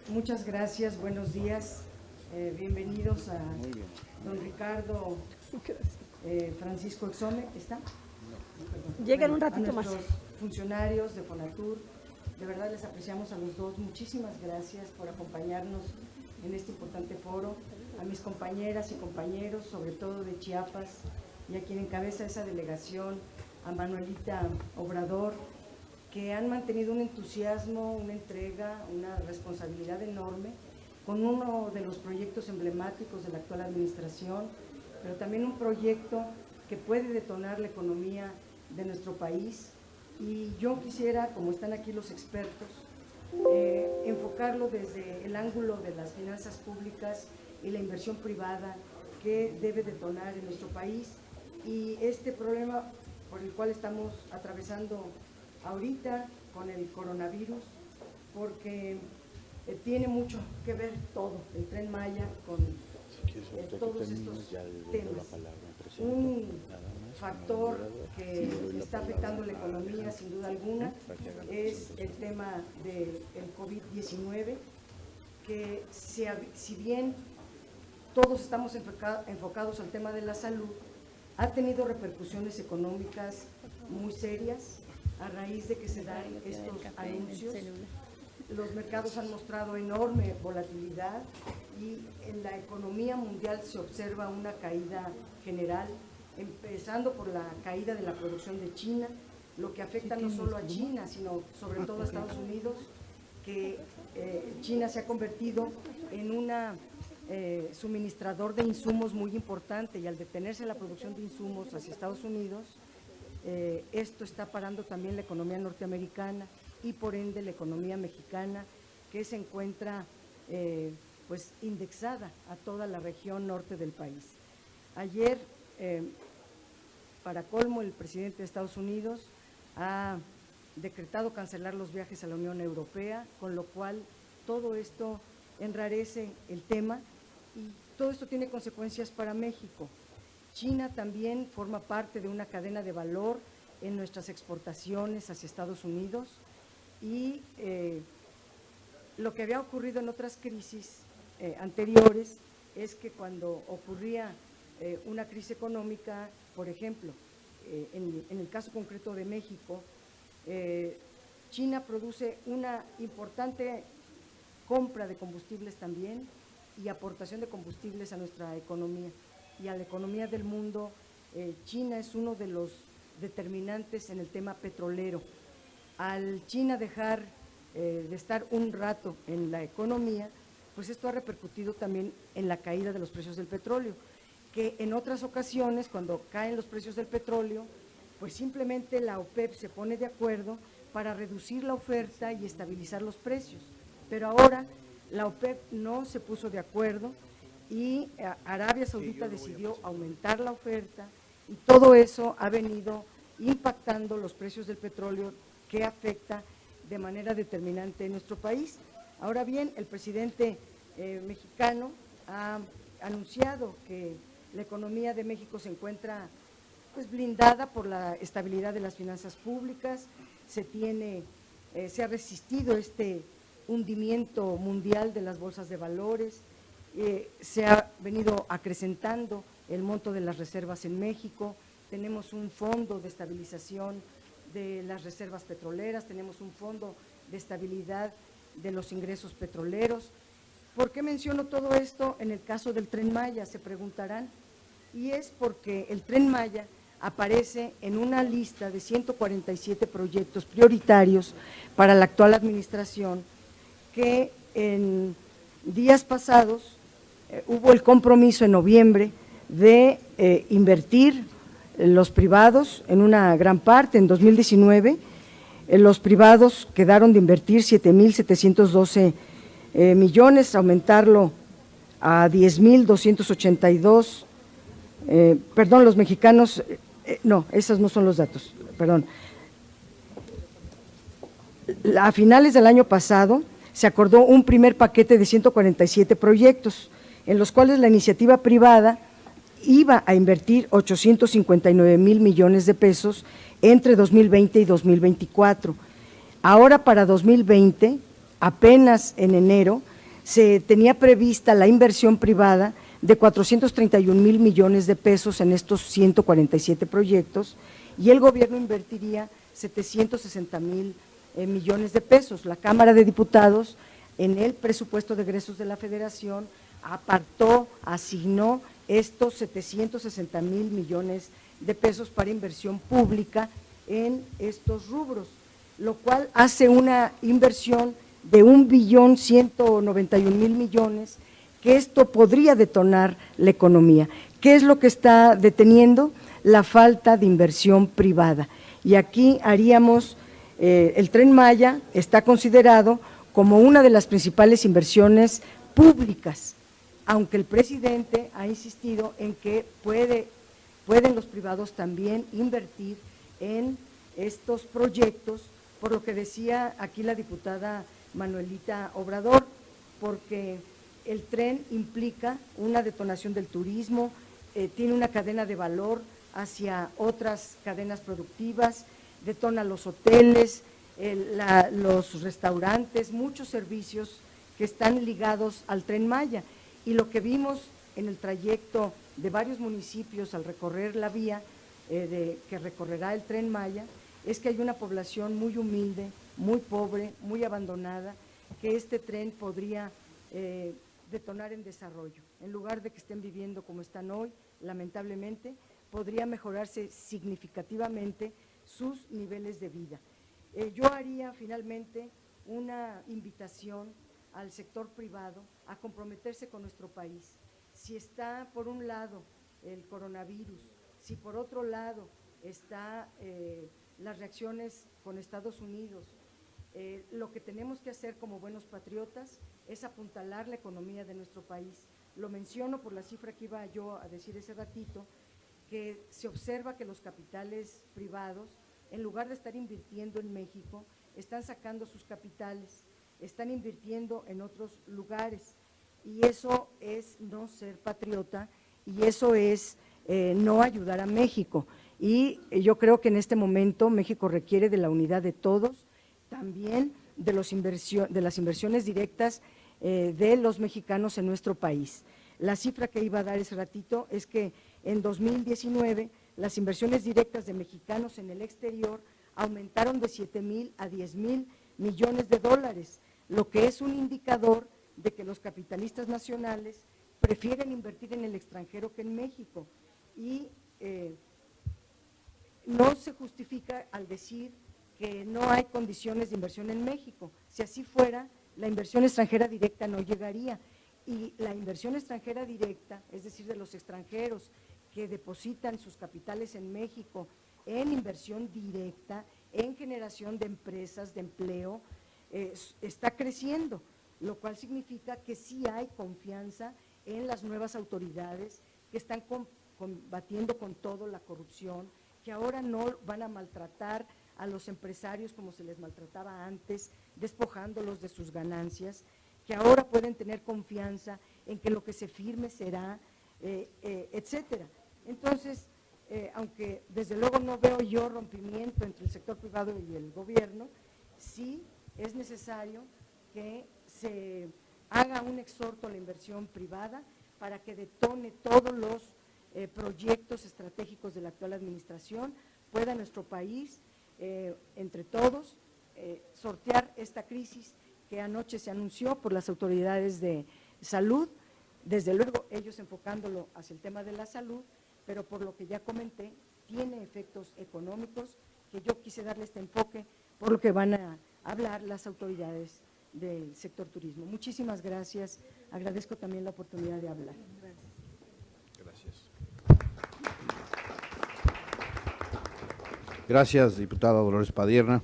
Muchas gracias, buenos días. Bienvenidos a don Ricardo Francisco Exome. ¿Está? Llegan un ratito a más. nuestros funcionarios de Fonatur, de verdad les apreciamos a los dos. Muchísimas gracias por acompañarnos en este importante foro. A mis compañeras y compañeros, sobre todo de Chiapas, y a quien encabeza esa delegación, a Manuelita Obrador, que han mantenido un entusiasmo, una entrega, una responsabilidad enorme con uno de los proyectos emblemáticos de la actual administración, pero también un proyecto que puede detonar la economía de nuestro país. Y yo quisiera, como están aquí los expertos, enfocarlo desde el ángulo de las finanzas públicas y la inversión privada que debe detonar en nuestro país, y este problema por el cual estamos atravesando ahorita con el coronavirus, porque tiene mucho que ver todo, el Tren Maya, con todos estos temas. Un factor que está afectando la economía sin duda alguna es el tema del COVID-19, que si bien todos estamos enfocados al tema de la salud, ha tenido repercusiones económicas muy serias a raíz de que se dan estos anuncios. Los mercados han mostrado enorme volatilidad y en la economía mundial se observa una caída general, empezando por la caída de la producción de China, lo que afecta no solo a China, sino sobre todo a Estados Unidos, que China se ha convertido en una suministrador de insumos muy importante, y al detenerse la producción de insumos hacia Estados Unidos, esto está parando también la economía norteamericana y por ende la economía mexicana, que se encuentra pues indexada a toda la región norte del país. Ayer, para colmo, el presidente de Estados Unidos ha decretado cancelar los viajes a la Unión Europea, con lo cual todo esto enrarece el tema y todo esto tiene consecuencias para México. China también forma parte de una cadena de valor en nuestras exportaciones hacia Estados Unidos, y lo que había ocurrido en otras crisis anteriores es que cuando ocurría una crisis económica, por ejemplo, en el caso concreto de México, China produce una importante compra de combustibles también y aportación de combustibles a nuestra economía y a la economía del mundo. China es uno de los determinantes en el tema petrolero. Al China dejar de estar un rato en la economía, pues esto ha repercutido también en la caída de los precios del petróleo, que en otras ocasiones, cuando caen los precios del petróleo, pues simplemente la OPEP se pone de acuerdo para reducir la oferta y estabilizar los precios. Pero ahora la OPEP no se puso de acuerdo y Arabia Saudita decidió aumentar la oferta, y todo eso ha venido impactando los precios del petróleo, que afecta de manera determinante en nuestro país. Ahora bien, el presidente mexicano ha anunciado que la economía de México se encuentra pues blindada por la estabilidad de las finanzas públicas, se ha resistido este hundimiento mundial de las bolsas de valores, se ha venido acrecentando el monto de las reservas en México, tenemos un fondo de estabilización de las reservas petroleras, tenemos un fondo de estabilidad de los ingresos petroleros. ¿Por qué menciono todo esto en el caso del Tren Maya?, se preguntarán, y es porque el Tren Maya aparece en una lista de 147 proyectos prioritarios para la actual administración, que en días pasados hubo el compromiso en noviembre de invertir los privados en una gran parte. En 2019 los privados quedaron de invertir 7.712 millones, aumentarlo a 10.282, perdón, los mexicanos, no, esos no son los datos, perdón. A finales del año pasado se acordó un primer paquete de 147 proyectos, en los cuales la iniciativa privada iba a invertir 859,000 millones de pesos entre 2020 y 2024. Ahora, para 2020, apenas en enero, se tenía prevista la inversión privada de 431,000 millones de pesos en estos 147 proyectos y el gobierno invertiría 760,000 millones de pesos. La Cámara de Diputados, en el presupuesto de egresos de la Federación, asignó estos 760,000 millones de pesos para inversión pública en estos rubros, lo cual hace una inversión de 1,191,000 millones, que esto podría detonar la economía. ¿Qué es lo que está deteniendo? La falta de inversión privada. Y aquí haríamos, el Tren Maya está considerado como una de las principales inversiones públicas, aunque el presidente ha insistido en que pueden los privados también invertir en estos proyectos, por lo que decía aquí la diputada Manuelita Obrador, porque el tren implica una detonación del turismo, tiene una cadena de valor hacia otras cadenas productivas, detona los hoteles, los restaurantes, muchos servicios que están ligados al Tren Maya. Y lo que vimos en el trayecto de varios municipios al recorrer la vía que recorrerá el Tren Maya, es que hay una población muy humilde, muy pobre, muy abandonada, que este tren podría detonar en desarrollo. En lugar de que estén viviendo como están hoy, lamentablemente, podría mejorarse significativamente sus niveles de vida. Yo haría finalmente una invitación al sector privado a comprometerse con nuestro país. Si está por un lado el coronavirus, si por otro lado está las reacciones con Estados Unidos, lo que tenemos que hacer como buenos patriotas es apuntalar la economía de nuestro país. Lo menciono por la cifra que iba yo a decir ese ratito, que se observa que los capitales privados, en lugar de estar invirtiendo en México, están sacando sus capitales, están invirtiendo en otros lugares, y eso es no ser patriota, y eso es no ayudar a México. Y yo creo que en este momento México requiere de la unidad de todos, también de las inversiones directas de los mexicanos en nuestro país. La cifra que iba a dar ese ratito es que en 2019 las inversiones directas de mexicanos en el exterior aumentaron de 7,000 a 10,000 millones de dólares, lo que es un indicador de que los capitalistas nacionales prefieren invertir en el extranjero que en México. Y no se justifica al decir que no hay condiciones de inversión en México. Si así fuera, la inversión extranjera directa no llegaría. Y la inversión extranjera directa, es decir, de los extranjeros que depositan sus capitales en México en inversión directa, en generación de empresas, de empleo, está creciendo, lo cual significa que sí hay confianza en las nuevas autoridades que están combatiendo con todo la corrupción, que ahora no van a maltratar a los empresarios como se les maltrataba antes, despojándolos de sus ganancias, que ahora pueden tener confianza en que lo que se firme será, etcétera. Entonces, aunque desde luego no veo yo rompimiento entre el sector privado y el gobierno, sí es necesario que se haga un exhorto a la inversión privada para que detone todos los proyectos estratégicos de la actual administración, pueda nuestro país, entre todos, sortear esta crisis que anoche se anunció por las autoridades de salud, desde luego ellos enfocándolo hacia el tema de la salud, pero por lo que ya comenté, tiene efectos económicos que yo quise darle este enfoque, por lo que van a hablar las autoridades del sector turismo. Muchísimas gracias, agradezco también la oportunidad de hablar. Gracias. Gracias, diputada Dolores Padierna.